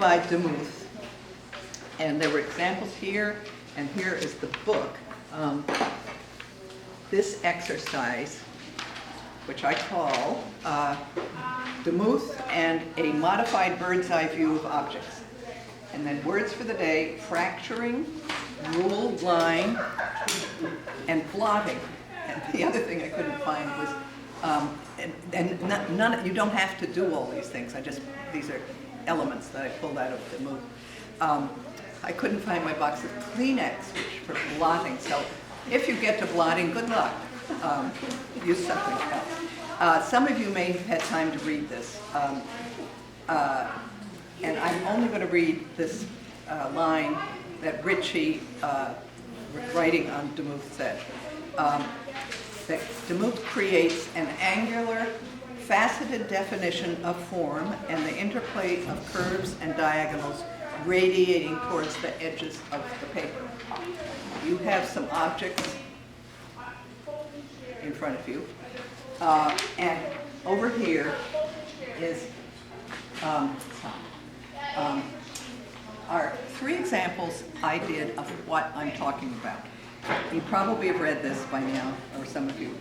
by Demuth, and there were examples here, and here is the book. This exercise, which I call Demuth and a Modified Bird's Eye View of Objects. And then words for the day: fracturing, ruled line, and blotting. And the other thing I couldn't find was, you don't have to do all these things. These are elements that I pulled out of Demuth. I couldn't find my box of Kleenex for blotting, so if you get to blotting, good luck. Use something else. Some of you may have had time to read this, and I'm only going to read this line that Ritchie, writing on Demuth, said. That Demuth creates an angular, faceted definition of form and the interplay of curves and diagonals radiating towards the edges of the paper. You have some objects in front of you, and over here is are three examples I did of what I'm talking about. You probably have read this by now, or some of you,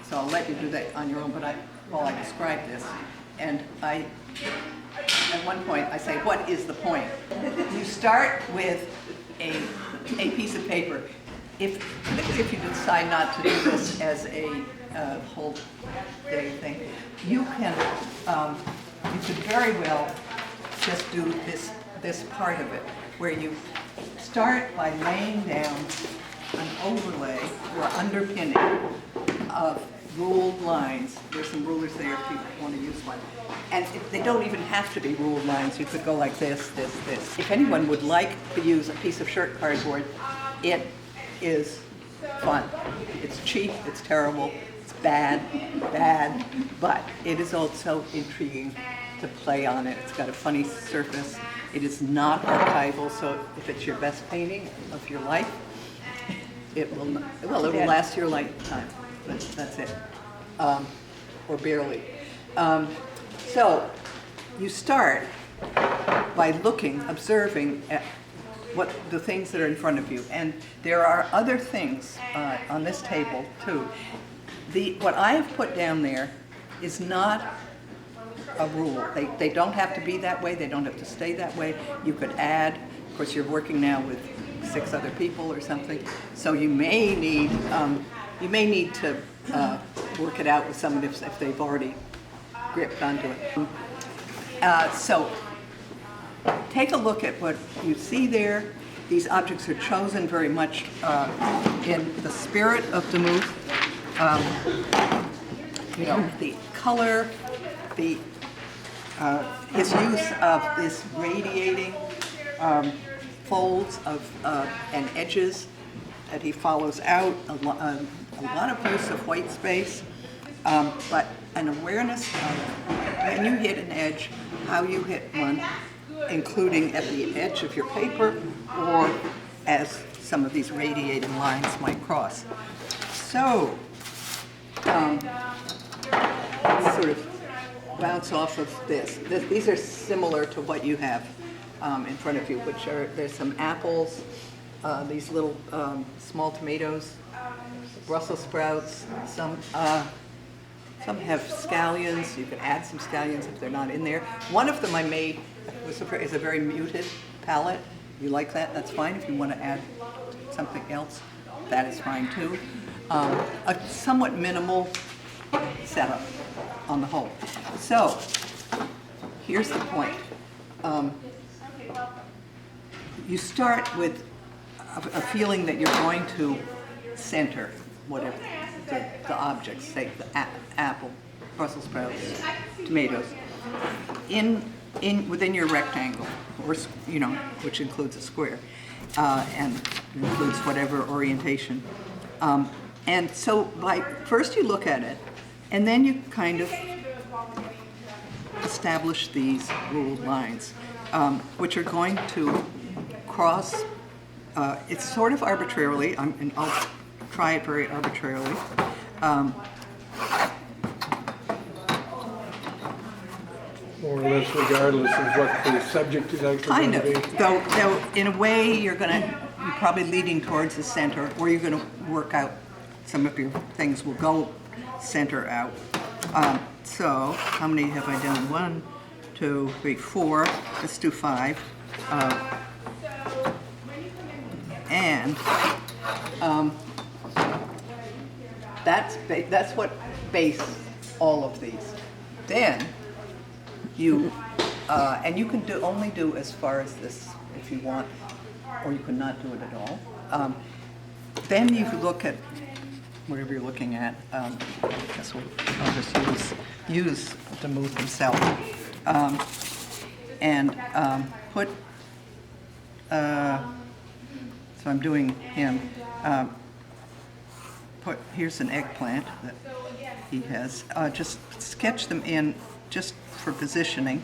so I'll let you do that on your own, but while I describe this, and at one point I say, what is the point? You start with a piece of paper. If you decide not to do this as a whole day thing, you could very well just do this part of it, where you start by laying down an overlay or underpinning of ruled lines. There's some rulers there if you want to use one. And they don't even have to be ruled lines. You could go like this, this, this. If anyone would like to use a piece of shirt cardboard, it is fun. It's cheap, it's terrible, it's bad, but it is also intriguing to play on it. It's got a funny surface. It is not archival, so if it's your best painting of your life, it will not, well, it will last your lifetime. That's it, or barely. So you start by observing at what the things that are in front of you, and there are other things on this table too. What I have put down there is not a rule. They don't have to be that way. They don't have to stay that way. You could add. Of course, you're working now with 6 other people or something, so you may need to work it out with someone if they've already gripped onto it. So take a look at what you see there. These objects are chosen very much in the spirit of Demuth. The color, his use of this radiating folds and edges that he follows out, a lot of use of white space, but an awareness of when you hit an edge, how you hit one, including at the edge of your paper or as some of these radiating lines might cross. So, sort of bounce off of this. These are similar to what you have in front of you, there's some apples, these little small tomatoes, Brussels sprouts, some have scallions. You can add some scallions if they're not in there. One of them I made is a very muted palette. You like that? That's fine. If you want to add something else, that is fine too. A somewhat minimal setup on the whole. So here's the point. You start with a feeling that you're going to center whatever the objects, say the apple, Brussels sprouts, tomatoes, within your rectangle, or which includes a square, and includes whatever orientation. And so first you look at it, and then you kind of establish these ruled lines, which are going to cross. It's sort of arbitrarily, and I'll try it very arbitrarily. more or less regardless of what the subject is actually Kind going of, to be. though in a way, you're probably leading towards the center, or you're gonna work out, some of your things will go center out. So, how many have I done? 1, 2, 3, 4, let's do 5. And that's what base all of these. Then you and you can only do as far as this if you want, or you can not do it at all. Then you look at whatever you're looking at. I guess I'll just use Demuth himself and put. So I'm doing him. Here's an eggplant that he has. Just sketch them in just for positioning.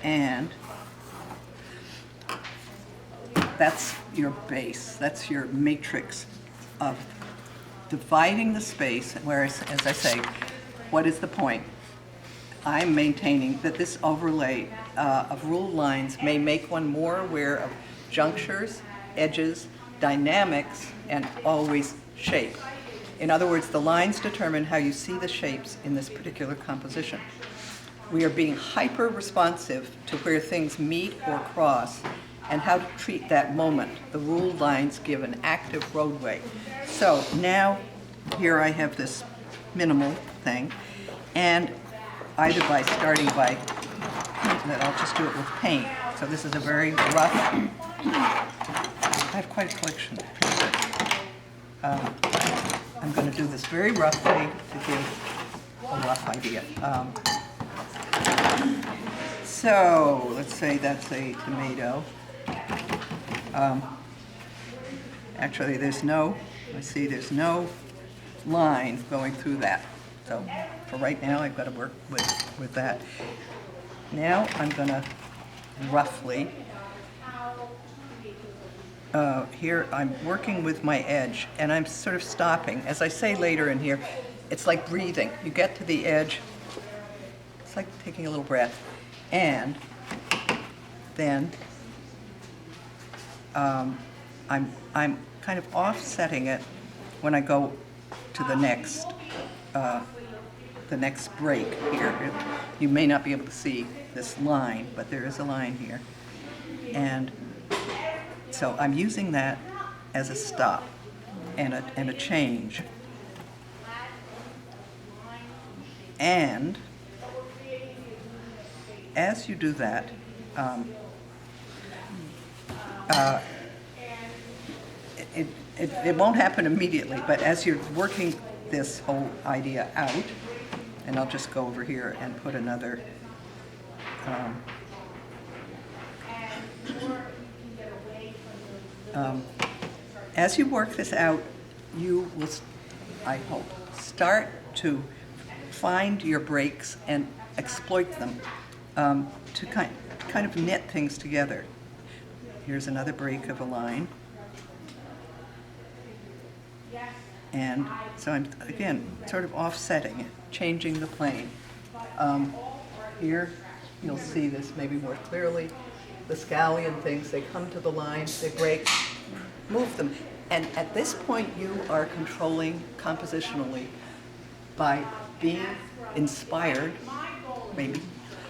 And that's your base. That's your matrix of dividing the space. Whereas, as I say, what is the point? I'm maintaining that this overlay of ruled lines may make one more aware of junctures, edges, dynamics, and always shape. In other words, the lines determine how you see the shapes in this particular composition. We are being hyper-responsive to where things meet or cross and how to treat that moment. The ruled lines give an active roadway. So now, here I have this minimal thing, and either by starting by paint, that I'll just do it with paint. So this is a very rough, I have quite a collection. I'm going to do this very roughly to give a rough idea. So let's say that's a tomato. Actually, there's no line going through that. So for right now, I've got to work with that. Now I'm going to roughly, here I'm working with my edge, and I'm sort of stopping. As I say later in here, it's like breathing. You get to the edge, it's like taking a little breath, and then I'm kind of offsetting it when I go to the next break here. You may not be able to see this line, but there is a line here. And so I'm using that as a stop and a change. And as you do that, it won't happen immediately, but as you're working this whole idea out, and I'll just go over here and put another as you work this out, you will, I hope, start to find your breaks and exploit them to kind of knit things together. Here's another break of a line. And so I'm, again, sort of offsetting it, changing the plane. Here, you'll see this maybe more clearly. The scallion things, they come to the line, they break, move them. And at this point, you are controlling compositionally by being inspired, maybe,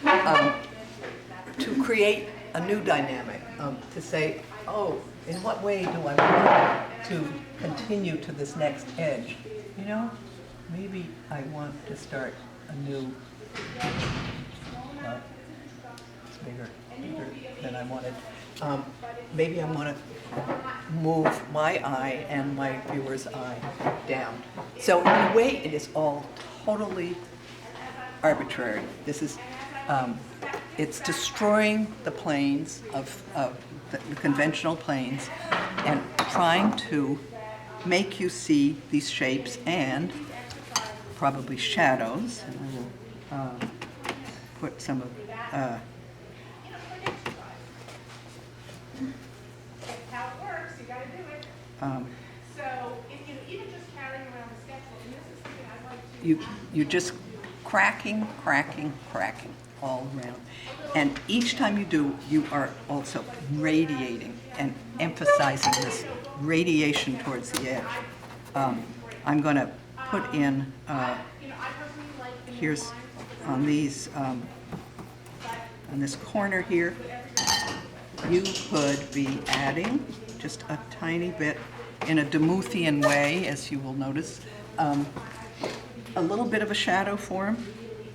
to create a new dynamic, to say, oh, in what way do I want to continue to this next edge? You know, maybe I want to start a new, it's bigger than I wanted. Maybe I want to move my eye and my viewer's eye down. So in a way, it is all totally arbitrary. This is, it's destroying the planes of the conventional planes and trying to make you see these shapes and probably shadows. And I will put some of How it works, you got to do it. So, even just carrying around the sketchbook, and this is something I'd like to. you just cracking, cracking, cracking all around. And each time you do, you are also radiating and emphasizing this radiation towards the edge. I'm going to put in, here's on these, on this corner here, you could be adding just a tiny bit in a Demuthian way, as you will notice, a little bit of a shadow form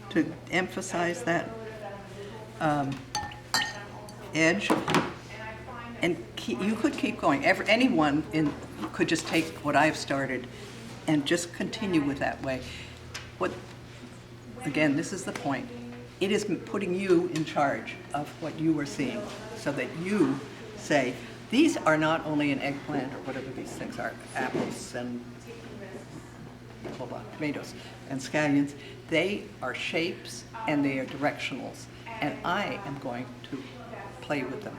to emphasize that edge. And you could keep going. Anyone could just take what I've started and just continue with that way. Again, this is the point. It is putting you in charge of what you are seeing, so that you say, these are not only an eggplant or whatever these things are, apples and blah, blah, tomatoes and scallions. They are shapes and they are directionals, and I am going to play with them.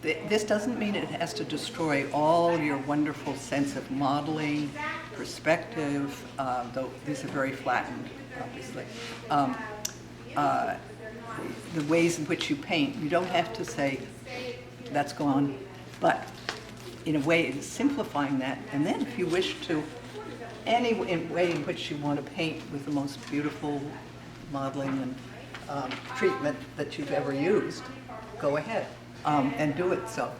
This doesn't mean it has to destroy all your wonderful sense of modeling, perspective, though these are very flattened, obviously. The ways in which you paint, you don't have to say, that's gone, but in a way it is simplifying that, and then if you wish to, any way in which you want to paint with the most beautiful modeling and treatment that you've ever used, go ahead and do it. So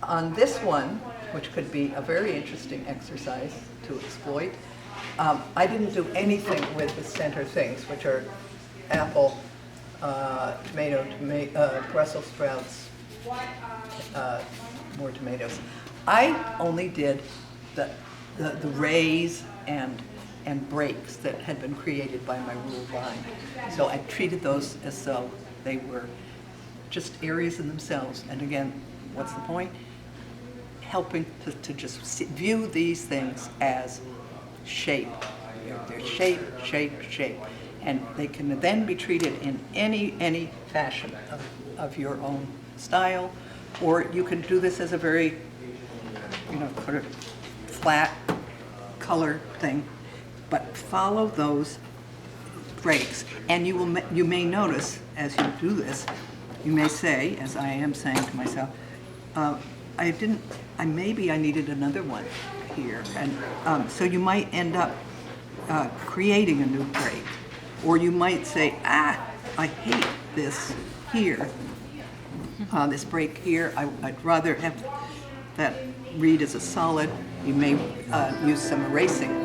on this one, which could be a very interesting exercise to exploit, I didn't do anything with the center things, which are apple, tomato, Brussels sprouts, more tomatoes. I only did the rays and breaks that had been created by my ruled line. So I treated those as though they were just areas in themselves. And again, what's the point? Helping to just view these things as shape. They're shape, shape, shape. And they can then be treated in any fashion of your own style, or you can do this as a very, sort of flat color thing, but follow those breaks. And you may notice as you do this, you may say, as I am saying to myself, maybe I needed another one here, and so you might end up creating a new break, or you might say, I hate this here. This break here, I'd rather have that read as a solid. You may use some erasing